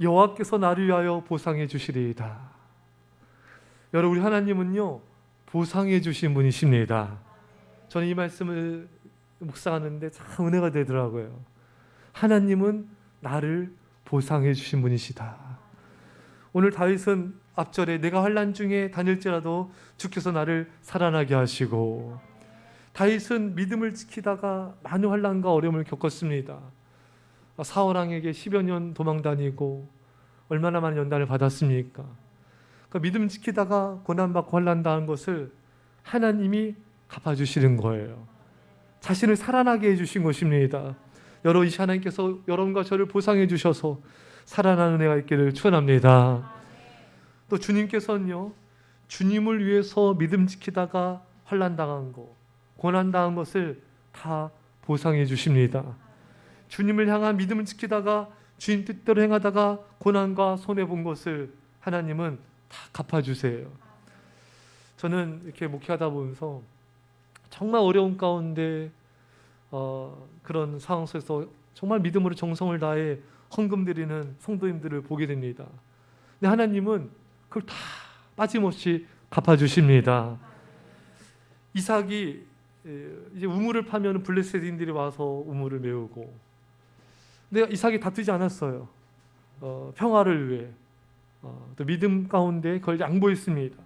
여호와께서 나를 위하여 보상해 주시리이다. 여러분, 우리 하나님은요 보상해 주신 분이십니다. 저는 이 말씀을 묵상하는데 참 은혜가 되더라고요. 하나님은 나를 보상해 주신 분이시다. 오늘 다윗은 앞절에 내가 환난 중에 다닐지라도 주께서 나를 살아나게 하시고, 다윗은 믿음을 지키다가 많은 환난과 어려움을 겪었습니다. 사울왕에게 10여 년 도망 다니고 얼마나 많은 연단을 받았습니까? 그러니까 믿음 지키다가 고난받고 환난 당한 것을 하나님이 갚아주시는 거예요. 자신을 살아나게 해주신 것입니다. 여러분, 이 하나님께서 여러분과 저를 보상해 주셔서 살아나는 은혜가 있기를 축원합니다. 또 주님께서는요 주님을 위해서 믿음 지키다가 환난 당한 거, 고난 당한 것을 다 보상해 주십니다. 주님을 향한 믿음을 지키다가 주님 뜻대로 행하다가 고난과 손해본 것을 하나님은 다 갚아주세요. 저는 이렇게 목회하다 보면서 정말 어려운 가운데 그런 상황 속에서 정말 믿음으로 정성을 다해 헌금 드리는 성도님들을 보게 됩니다. 근데 하나님은 그걸 다 빠짐없이 갚아주십니다. 이삭이 이제 우물을 파면 블레셋인들이 와서 우물을 메우고, 근데 이삭이 다투지 않았어요. 평화를 위해 또 믿음 가운데 그걸 양보했습니다.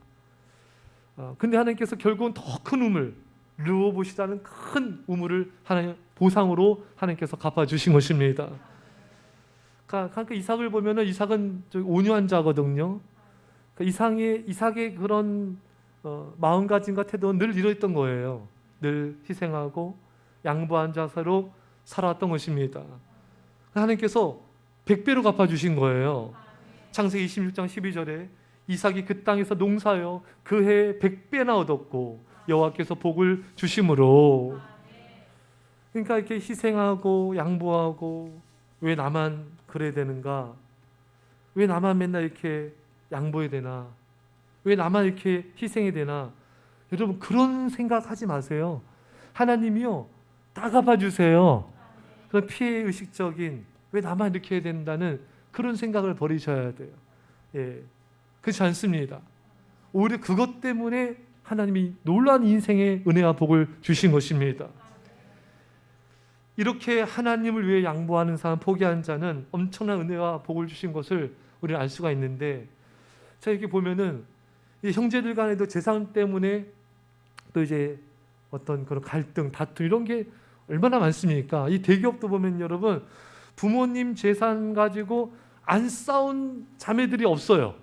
근데 하나님께서 결국은 더 큰 우물, 르호봇이라는 큰 우물을 하나님 보상으로 하나님께서 갚아주신 것입니다. 그러니까 이삭을 보면은 이삭은 온유한 자거든요. 그러니까 이삭의 그런 마음가짐과 태도는 늘 이러했던 거예요. 늘 희생하고 양보한 자세로 살아왔던 것입니다. 하나님께서 100배로 갚아주신 거예요. 창세기 26장 12절에 이삭이 그 땅에서 농사하여 그 해에 100배나 얻었고 여호와께서 복을 주심으로. 그러니까 이렇게 희생하고 양보하고, 왜 나만 그래야 되는가? 왜 나만 맨날 이렇게 양보해야 되나? 왜 나만 이렇게 희생해야 되나? 여러분, 그런 생각하지 마세요. 하나님이요 다 갚아주세요. 그런 피해의식적인 왜 나만 이렇게 해야 된다는 그런 생각을 버리셔야 돼요. 그렇지 않습니다. 오히려 그것 때문에 하나님이 놀라운 인생의 은혜와 복을 주신 것입니다. 이렇게 하나님을 위해 양보하는 사람, 포기한 자는 엄청난 은혜와 복을 주신 것을 우리는 알 수가 있는데, 자, 이렇게 보면은 이 형제들 간에도 재산 때문에 또 이제 어떤 그런 갈등, 다툼 이런 게 얼마나 많습니까? 이 대기업도 보면 여러분, 부모님 재산 가지고 안 싸운 자매들이 없어요.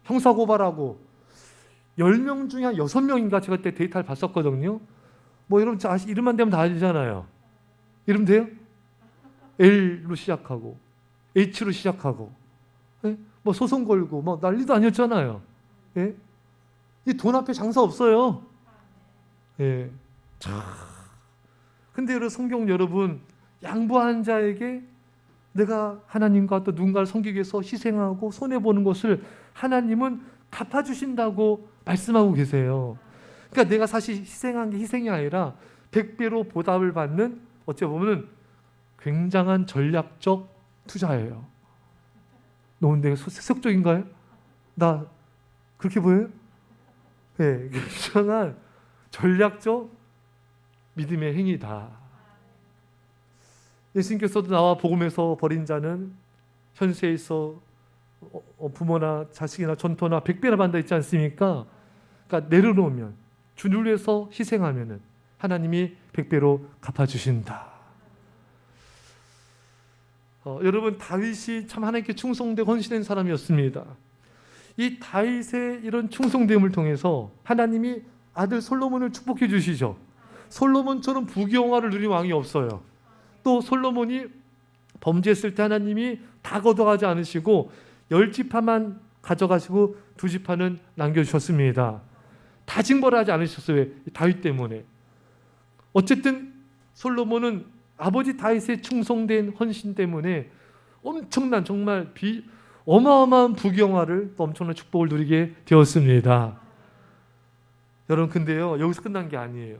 형사고발하고 10명 중에 한 6명인가 제가 그때 데이터를 봤었거든요. 뭐 여러분 이름만 대면 다 알잖아요. 이름 돼요? L로 시작하고 H로 시작하고, 뭐 소송 걸고 뭐 난리도 아니었잖아요. 이 돈 앞에 장사 없어요. 근데 여러분, 성경 여러분, 양보한 자에게 내가 하나님과 또 누군가를 섬기기 위해서 희생하고 손해보는 것을 하나님은 갚아주신다고 말씀하고 계세요. 그러니까 내가 사실 희생한 게 희생이 아니라 100배로 보답을 받는, 어찌 보면 굉장한 전략적 투자예요. 너무 내가 세속적인가요? 나 그렇게 보여요? 굉장한 전략적 믿음의 행위다. 예수님께서도 나와 복음에서 버린 자는 현세에 있어 부모나 자식이나 전토나 100배나 받는다 했지 않습니까? 그러니까 내려놓으면, 주를 위해서 희생하면은 하나님이 100배로 갚아주신다. 여러분, 다윗이 참 하나님께 충성되고 헌신된 사람이었습니다. 이 다윗의 이런 충성됨을 통해서 하나님이 아들 솔로몬을 축복해 주시죠. 솔로몬처럼 부귀영화를 누린 왕이 없어요. 또 솔로몬이 범죄했을 때 하나님이 다 걷어가지 않으시고 10지파만 가져가시고 2지파는 남겨주셨습니다. 다 징벌하지 않으셨어요. 다윗 때문에. 어쨌든 솔로몬은 아버지 다윗의 충성된 헌신 때문에 엄청난, 정말 어마어마한 부귀영화를, 또 엄청난 축복을 누리게 되었습니다. 여러분, 근데요 여기서 끝난 게 아니에요.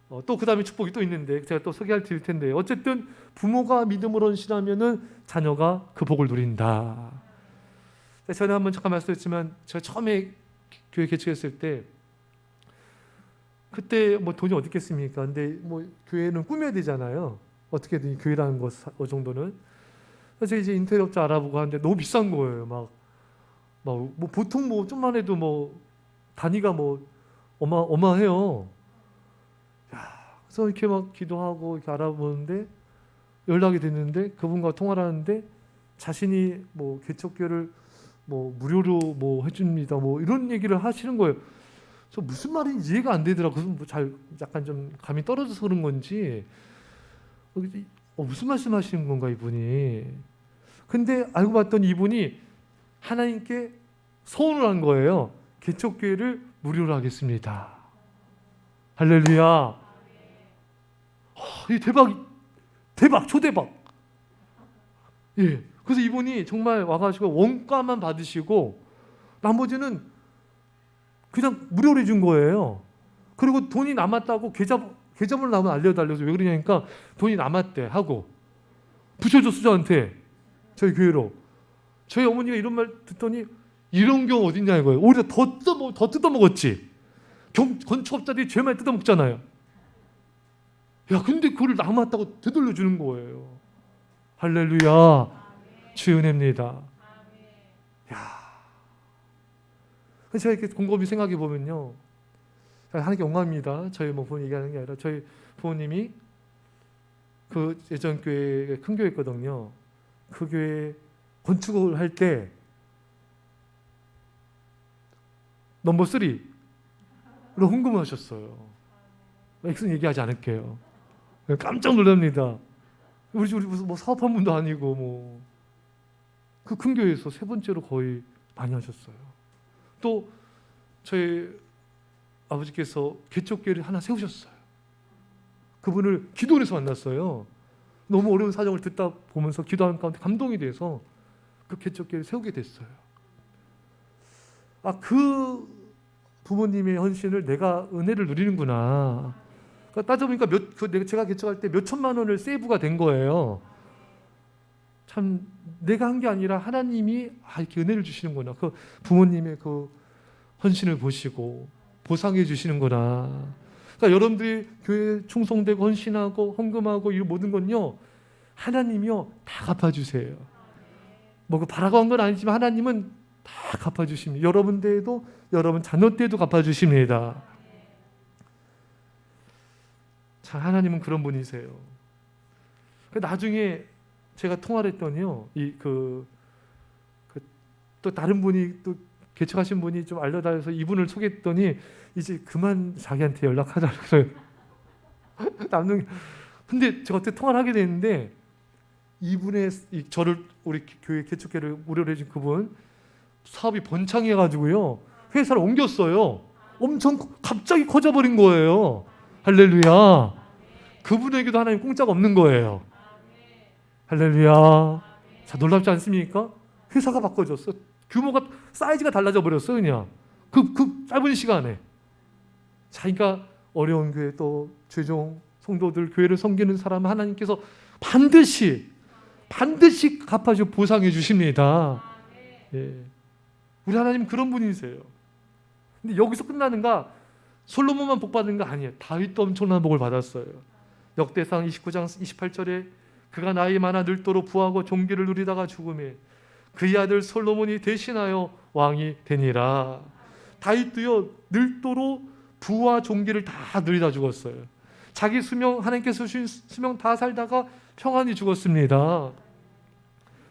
또 그 다음에 축복이 또 있는데 제가 또 소개할 드릴 텐데, 어쨌든 부모가 믿음으로 헌신하면은 자녀가 그 복을 누린다. 전에 한번 잠깐 말씀드렸지만, 제가 처음에 교회 개척했을 때 그때 뭐 돈이 어디 있겠습니까? 근데 뭐 교회는 꾸며야 되잖아요. 어떻게든 교회라는 것 정도는. 그래서 이제 인테리어 업자 알아보고 하는데 너무 비싼 거예요. 막 뭐 보통 뭐 좀만 해도 뭐 단위가 뭐 어마해요. 그래서 이렇게 막 기도하고 이렇게 알아보는데 연락이 됐는데, 그분과 통화를 하는데 자신이 뭐 개척교회를 뭐 무료로 뭐 해줍니다, 뭐 이런 얘기를 하시는 거예요. 저 무슨 말인지 이해가 안 되더라고요. 뭐 잘 약간 좀 감이 떨어져서 그런 건지 무슨 말씀하시는 건가 이분이. 근데 알고 봤더니 이분이 하나님께 서원을 한 거예요. 개척교회를 무료로 하겠습니다. 할렐루야. 이 대박, 초대박. 예. 그래서 이분이 정말 와가지고 원가만 받으시고 나머지는 그냥 무료로 해준 거예요. 그리고 돈이 남았다고 계좌번호 나면 알려달래서, 왜 그러냐니까 돈이 남았대 하고 붙여줬어 저한테, 저희 교회로. 저희 어머니가 이런 말 듣더니 이런 경우 어딨냐 이거예요. 오히려 더 뜯어먹었지. 건축업자들이 제일 많이 뜯어먹잖아요. 야, 근데 그걸 남았다고 되돌려주는 거예요. 할렐루야. 주의 은혜입니다. 야, 제가 이렇게 곰곰이 생각해 보면요, 하나님께 영광입니다. 저희 뭐 부모님 얘기하는 게 아니라, 저희 부모님이 그 예전 교회, 큰 교회였거든요. 그 교회 건축을 할 때 넘버 3로 헌금을 하셨어요. 이것은 얘기하지 않을게요. 깜짝 놀랍니다. 우리 무슨 뭐 사업한 분도 아니고 뭐 그 큰 교회에서 3번째로 거의 많이 하셨어요. 또 저희 아버지께서 개척교회를 하나 세우셨어요. 그분을 기도원에서 만났어요. 너무 어려운 사정을 듣다 보면서 기도하는 가운데 감동이 돼서 그 개척교회를 세우게 됐어요. 그 부모님의 헌신을 내가 은혜를 누리는구나. 그러니까 따져보니까 제가 개척할 때 몇 천만 원을 세이브가 된 거예요. 참 내가 한 게 아니라 하나님이 이렇게 은혜를 주시는구나. 그 부모님의 그 헌신을 보시고 보상해 주시는구나. 그러니까 여러분들이 교회 충성되고 헌신하고 헌금하고 이 모든 건요, 하나님이요 다 갚아주세요. 뭐 그 바라고 한 건 아니지만 하나님은 다 갚아주십니다. 여러분 때에도, 여러분 자녀 때에도 갚아주십니다. 참 하나님은 그런 분이세요. 나중에 제가 통화를 했더니요, 또 다른 분이 또 개척하신 분이 좀 알려달라서 이분을 소개했더니 이제 그만 자기한테 연락하자고 그래요. 근데 제가 어떻게 통화를 하게 됐는데, 이분의 저를 우리 교회 개척교회를 무료로 해준 그분 사업이 번창해가지고요 회사를 옮겼어요. 엄청 갑자기 커져버린 거예요. 할렐루야. 그분에게도 하나님 공짜가 없는 거예요. 할렐루야. 자, 놀랍지 않습니까? 회사가 바꿔졌어. 규모가, 사이즈가 달라져 버렸어 그냥 그 짧은 시간에. 자, 그러니까 어려운 교회, 또 죄종 성도들, 교회를 섬기는 사람 하나님께서 반드시 갚아주고 보상해 주십니다. 예. 우리 하나님 그런 분이세요. 근데 여기서 끝나는가? 솔로몬만 복 받은 거 아니에요. 다윗도 엄청난 복을 받았어요. 역대상 29장 28절에 그가 나이 많아 늙도록 부하고 존귀를 누리다가 죽음에 그의 아들 솔로몬이 대신하여 왕이 되니라. 다윗도요 늙도록 부와 존귀를 다 누리다 죽었어요. 자기 수명, 하나님께서 주신 수명 다 살다가 평안히 죽었습니다.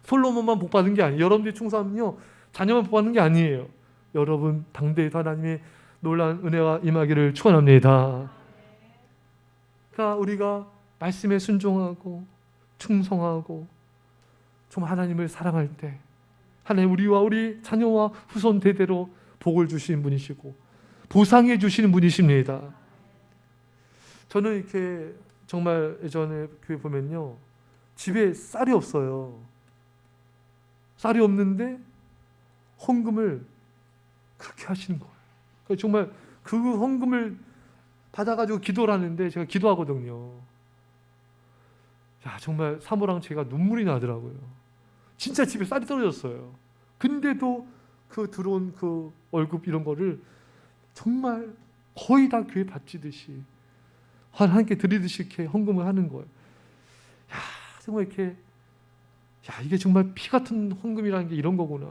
솔로몬만 복 받은 게 아니에요. 여러분들이 충성하면요 자녀만 복 받는 게 아니에요. 여러분 당대에도 하나님의 놀라운 은혜가 임하기를 축원합니다. 그러니까 우리가 말씀에 순종하고 충성하고 좀 하나님을 사랑할 때 하나님 우리와 우리 자녀와 후손 대대로 복을 주시는 분이시고 보상해 주시는 분이십니다. 저는 이렇게 정말 예전에 교회 보면요 집에 쌀이 없어요. 쌀이 없는데 헌금을 그렇게 하시는 거예요. 정말 그 헌금을 받아가지고 기도를 하는데 제가 기도하거든요. 야, 정말 사모랑 제가 눈물이 나더라고요. 진짜 집에 쌀이 떨어졌어요. 근데도 그 들어온 그 월급 이런 거를 정말 거의 다 교회 바치듯이 하나님께 드리듯이 이렇게 헌금을 하는 거예요. 야, 정말 이렇게, 야, 이게 정말 피 같은 헌금이라는 게 이런 거구나.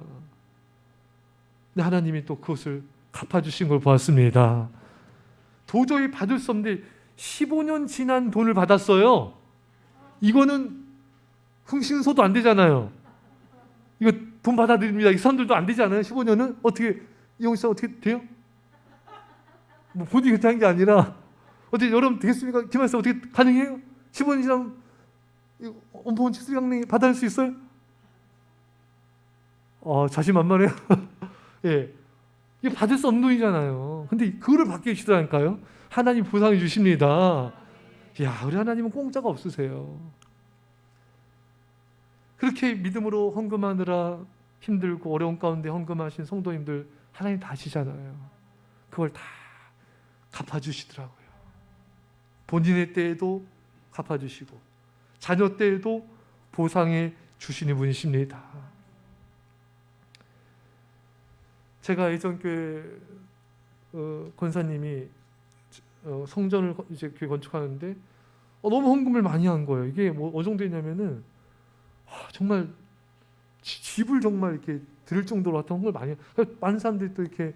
근데 하나님이 또 그것을 갚아주신 걸 보았습니다. 도저히 받을 수 없는데 15년 지난 돈을 받았어요. 이거는 흥신소도 안 되잖아요. 이거 돈 받아들입니다. 이 사람들도 안 되지 않아요? 15년은? 어떻게, 이용사 어떻게 돼요? 뭐 본인이 그렇게 한 게 아니라 어떻게 여러분 되겠습니까? 김한사 어떻게 가능해요? 15년 지나면 원포원 직수강냉이 받을 수 있어요? 자신만만해요. 예, 이게 받을 수 없는 돈이잖아요. 근데 그거를 받게 해주시다니까요. 하나님 보상해 주십니다. 야, 우리 하나님은 공짜가 없으세요. 그렇게 믿음으로 헌금하느라 힘들고 어려운 가운데 헌금하신 성도님들 하나님 다 아시잖아요. 그걸 다 갚아주시더라고요. 본인의 때에도 갚아주시고 자녀 때에도 보상해 주시는 분이십니다. 제가 예전 교회 권사님이 성전을 이제 교회 건축하는데 너무 헌금을 많이 한 거예요. 이게 뭐 어느 정도냐면은 정말 집을 정말 이렇게 드릴 정도로 어떤 헌금을 많이 많은 사람들이 또 이렇게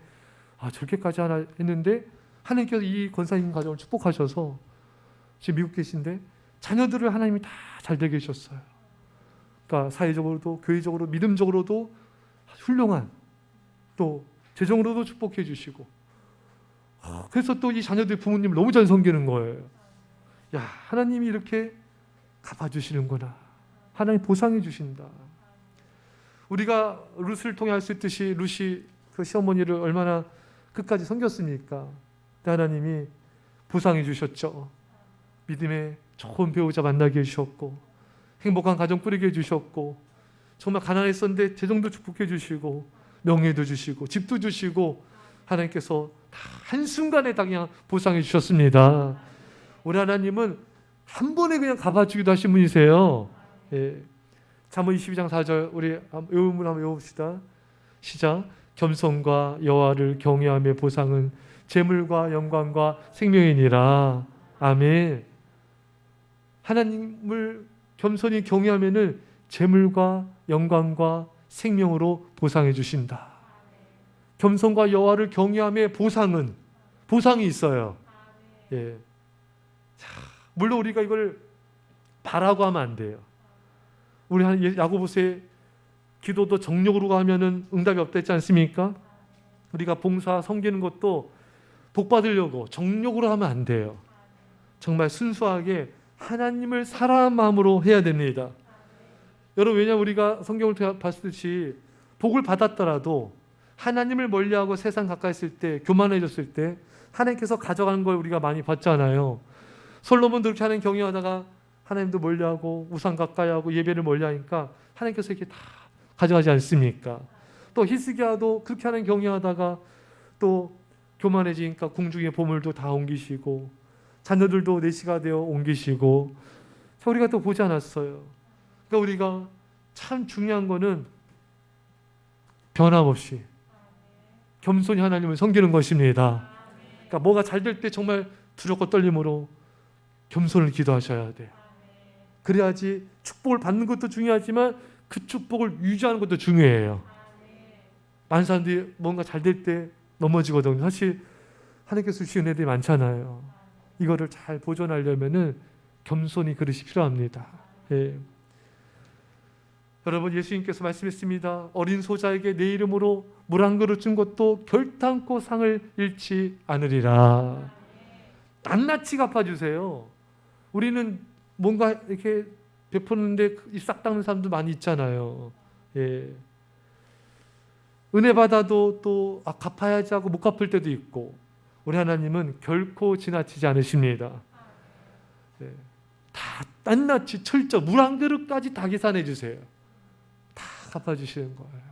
저렇게까지 하나 했는데 하나님께서 이 권사님 가정을 축복하셔서 지금 미국 계신데 자녀들을 하나님이 다 잘 되게 해주셨어요. 그러니까 사회적으로도 교회적으로 믿음적으로도 훌륭한 또 재정으로도 축복해 주시고 그래서 또 이 자녀들 부모님을 너무 잘 섬기는 거예요. 야, 하나님이 이렇게 갚아주시는구나. 하나님 보상해 주신다. 우리가 룻을 통해 알 수 있듯이 룻이 그 시어머니를 얼마나 끝까지 섬겼습니까? 하나님이 보상해 주셨죠. 믿음의 좋은 배우자 만나게 해주셨고 행복한 가정 꾸리게 해주셨고 정말 가난했었는데 재정도 축복해 주시고 명예도 주시고 집도 주시고 하나님께서 다 한순간에 다 그냥 보상해 주셨습니다. 우리 하나님은 한 번에 그냥 갚아주기도 하신 분이세요. 예. 잠언 22장 4절 우리 외우문 한번 외웁시다. 시작. 겸손과 여호와를 경외함의 보상은 재물과 영광과 생명이니라. 아멘. 하나님을 겸손히 경외하면은 재물과 영광과 생명으로 보상해 주신다. 겸손과 여호와를 경외함의 보상이 있어요. 예. 자, 물론 우리가 이걸 바라고 하면 안 돼요. 우리 야고보서의 기도도 정욕으로 하면은 응답이 없다 했지 않습니까? 우리가 봉사 섬기는 것도 복 받으려고 정욕으로 하면 안 돼요. 정말 순수하게 하나님을 사랑한 마음으로 해야 됩니다. 여러분, 왜냐하면 우리가 성경을 봤듯이 복을 받았더라도 하나님을 멀리하고 세상 가까이 있을 때, 교만해졌을 때 하나님께서 가져가는 걸 우리가 많이 봤잖아요. 솔로몬도 그렇게 하나님 경외하다가 하나님도 멀리하고 우상 가까이하고 예배를 멀리하니까 하나님께서 이렇게 다 가져가지 않습니까? 또 히스기야도 그렇게 하나님 경외하다가 또 교만해지니까 궁중의 보물도 다 옮기시고 자녀들도 내시가 되어 옮기시고 우리가 또 보지 않았어요. 그러니까 우리가 참 중요한 거는 변함없이 겸손히 하나님을 섬기는 것입니다. 그러니까 뭐가 잘 될 때 정말 두렵고 떨림으로 겸손을 기도하셔야 돼요. 그래야지 축복을 받는 것도 중요하지만 그 축복을 유지하는 것도 중요해요. 많은 사람들이 뭔가 잘 될 때 넘어지거든요. 사실 하나님께서 주시는 애들이 많잖아요. 이거를 잘 보존하려면은 겸손히 그릇이 필요합니다. 예. 여러분, 예수님께서 말씀했습니다. 어린 소자에게 내 이름으로 물 한 그릇 준 것도 결탄코 상을 잃지 않으리라. 낱낱이 갚아주세요. 우리는 뭔가 이렇게 베푸는데 입 싹 닦는 사람도 많이 있잖아요. 예. 은혜 받아도 또 갚아야지 하고 못 갚을 때도 있고 우리 하나님은 결코 지나치지 않으십니다. 예. 다 낱낱이 철저 물 한 그릇까지 다 계산해 주세요. 다 갚아주시는 거예요.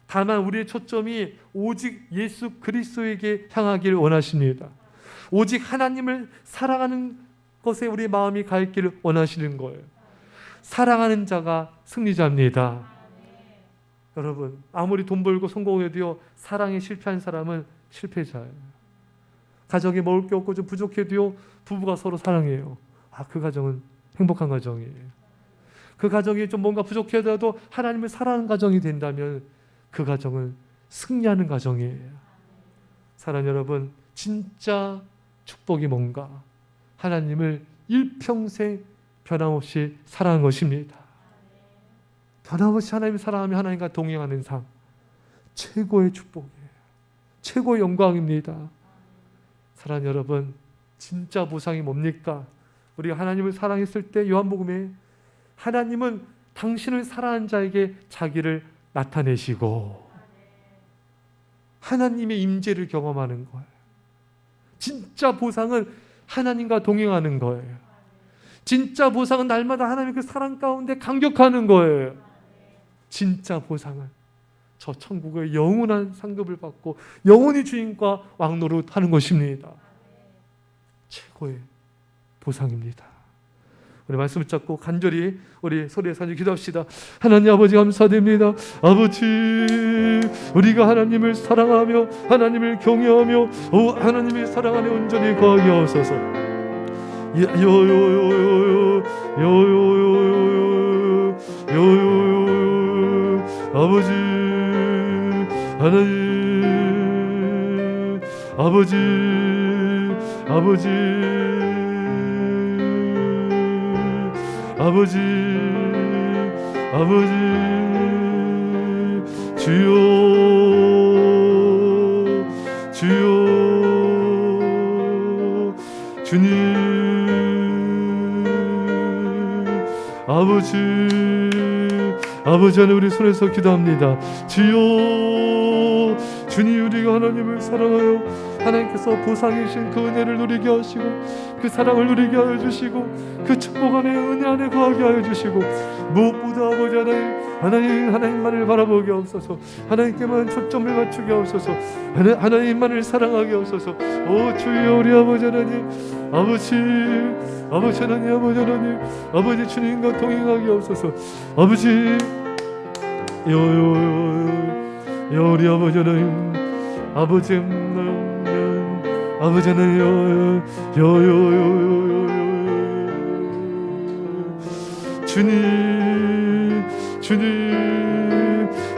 다만 우리의 초점이 오직 예수 그리스도에게 향하기를 원하십니다. 오직 하나님을 사랑하는 것에 우리 마음이 가 있기를 원하시는 거예요. 사랑하는 자가 승리자입니다. 여러분, 아무리 돈 벌고 성공해도요, 사랑에 실패한 사람은 실패자예요. 가정에 먹을 게 없고 좀 부족해도요, 부부가 서로 사랑해요. 그 가정은 행복한 가정이에요. 그 가정이 좀 뭔가 부족해도 하나님을 사랑하는 가정이 된다면 그 가정은 승리하는 가정이에요. 사랑하는 여러분, 진짜 축복이 뭔가? 하나님을 일평생 변함없이 사랑하는 것입니다. 변함없이 하나님을 사랑하며 하나님과 동행하는 삶, 최고의 축복이에요. 최고의 영광입니다. 사랑하는 여러분, 진짜 보상이 뭡니까? 우리가 하나님을 사랑했을 때 요한복음에 하나님은 당신을 사랑하는 자에게 자기를 나타내시고 하나님의 임재를 경험하는 거예요. 진짜 보상은 하나님과 동행하는 거예요. 진짜 보상은 날마다 하나님의 그 사랑 가운데 감격하는 거예요. 진짜 보상은 저 천국의 영원한 상급을 받고 영원히 주인과 왕노릇하는 것입니다. 최고의 보상입니다. 우리 말씀 붙잡고 간절히 우리 소리에 산지 기도합시다. 하나님 아버지 감사드립니다. 아버지, 우리가 하나님을 사랑하며 하나님을 경외하며 하나님의 사랑 안에 온전히 거하게 하소서. 아버지, 하나님, 아버지, 아버지, 아버지, 아버지, 주여, 주여, 주님, 아버지, 아버지 하나님, 우리 손에서 기도합니다. 주여, 주님, 우리가 하나님을 사랑하여 하나님께서 보상이신 그 은혜를 누리게 하시고 그 사랑을 누리게 하여 주시고 그 축복 안에 은혜 안에 거하게 하여 주시고 무엇보다 아버지 하나님만을 바라보게 하옵소서. 하나님께만 초점을 맞추게 하옵소서. 하나님만을 사랑하게 하옵소서. 오 주여, 우리 아버지 하나님, 아버지 하나님, 아버지 하나님, 아버지 주님과 동행하게 하옵소서. 아버지, 우리 아버지 하나님, 아버지 아버지 하나님,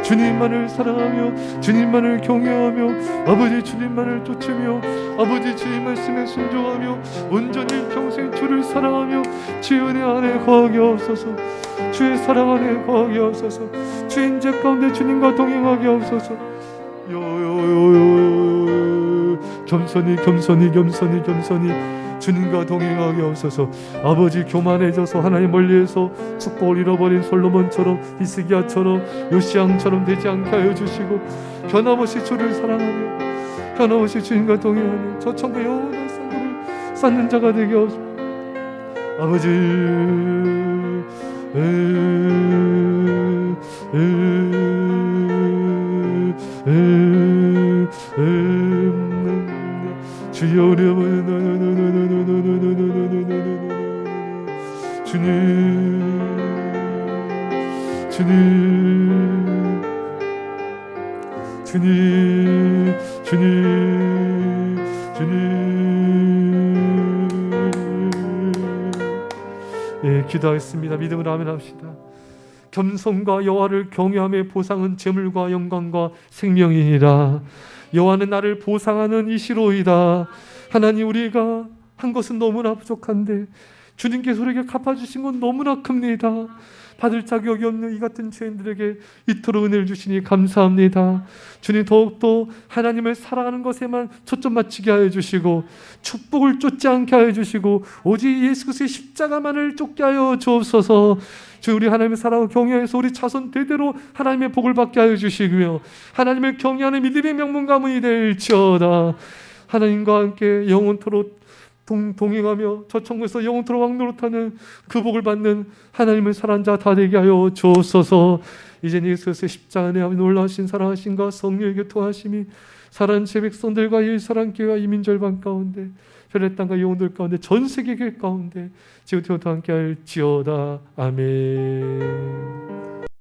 주님만을 사랑하며 주님만을 경외하며 아버지 주님만을 쫓으며 아버지 주님 말씀에 순종하며 온전히 평생 주를 사랑하며 주의 은혜 안에 거하게 하옵소서. 주의 사랑 안에 거하게 하옵소서. 주의 인재 가운데 주님과 동행하게 하옵소서. 겸손히 주님과 동행하게 하옵소서. 아버지, 교만해져서 하나님 멀리해서 축복을 잃어버린 솔로몬처럼 히스기야처럼 요시양처럼 되지 않게 하여 주시고 변함없이 주를 사랑하며 변함없이 주님과 동행하며 저 천국 영원한 상급을 쌓는 자가 되게 하옵소서. 아버지, 주여, 우리 아버지 주님, 기도하겠습니다. 믿음으로 아멘 합시다. 겸손과 여호와를 경외함의 보상은 재물과 영광과 생명이니라. 여호와는 나를 보상하는 이시로이다. 하나님, 우리가 한 것은 너무나 부족한데 주님께서 우리에게 갚아주신 건 너무나 큽니다. 받을 자격이 없는 이 같은 죄인들에게 이토록 은혜를 주시니 감사합니다. 주님, 더욱더 하나님을 사랑하는 것에만 초점 맞추게 하여 주시고 축복을 쫓지 않게 하여 주시고 오직 예수 그리스도의 십자가만을 쫓게 하여 주옵소서. 주, 우리 하나님을 사랑하고 경외해서 우리 자손 대대로 하나님의 복을 받게 하여 주시고요, 하나님을 경외하는 믿음의 명문 가문이 될지어다. 하나님과 함께 영원토록 동행하며 저 천국에서 영원토록 왕노릇하는 그 복을 받는 하나님을 사랑하는 자 다 되게 하여 주옵소서. 이제 예수의 십자가 안에 놀라우신 사랑하신가 성령의 교통하심이 사랑하는 제 백성들과 이 사랑교회와 이민절반 가운데 별의 땅과 영혼들 가운데 전 세계 교회 가운데 지금부터 함께 할지어다. 아멘.